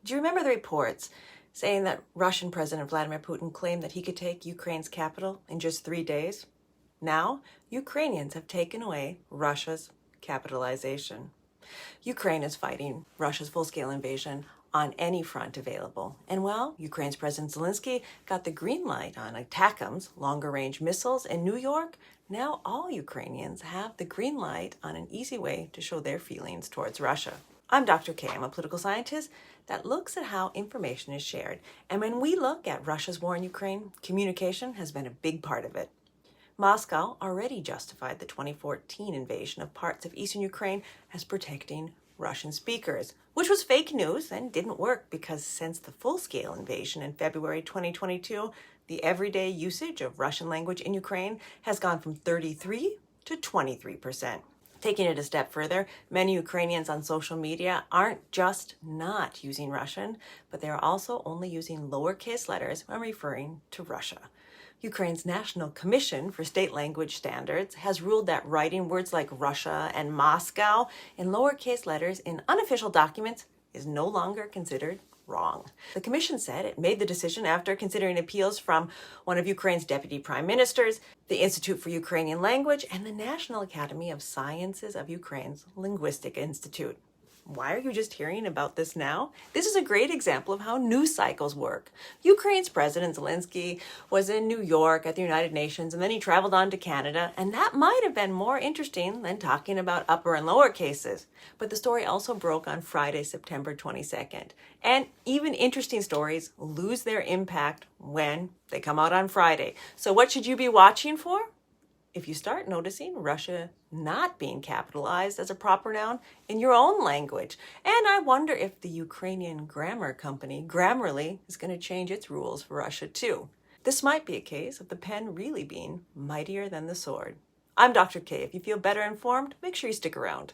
Do you remember the reports saying that Russian President Vladimir Putin claimed that he could take Ukraine's capital in just 3 days? Now, Ukrainians have taken away Russia's capitalization. Ukraine is fighting Russia's full-scale invasion on any front available. And while Ukraine's President Zelensky got the green light on ATACMS, longer-range missiles, in New York, now all Ukrainians have the green light on an easy way to show their feelings towards Russia. I'm Dr. K. I'm a political scientist that looks at how information is shared. And when we look at Russia's war in Ukraine, communication has been a big part of it. Moscow already justified the 2014 invasion of parts of eastern Ukraine as protecting Russian speakers, which was fake news and didn't work because since the full-scale invasion in February 2022, the everyday usage of Russian language in Ukraine has gone from 33 to 23%. Taking it a step further, many Ukrainians on social media aren't just not using Russian, but they're also only using lowercase letters when referring to Russia. Ukraine's National Commission for State Language Standards has ruled that writing words like Russia and Moscow in lowercase letters in unofficial documents is no longer considered wrong. The commission said it made the decision after considering appeals from one of Ukraine's deputy prime ministers, the Institute for Ukrainian Language, and the National Academy of Sciences of Ukraine's Linguistic Institute. Why are you just hearing about this now? This is a great example of how news cycles work. Ukraine's President Zelensky was in New York at the United Nations, and then he traveled on to Canada, and that might have been more interesting than talking about upper and lower cases. But the story also broke on Friday, September 22nd. And even interesting stories lose their impact when they come out on Friday. So what should you be watching for? If you start noticing Russia not being capitalized as a proper noun in your own language. And I wonder if the Ukrainian grammar company, Grammarly, is going to change its rules for Russia too. This might be a case of the pen really being mightier than the sword. I'm Dr. K. If you feel better informed, make sure you stick around.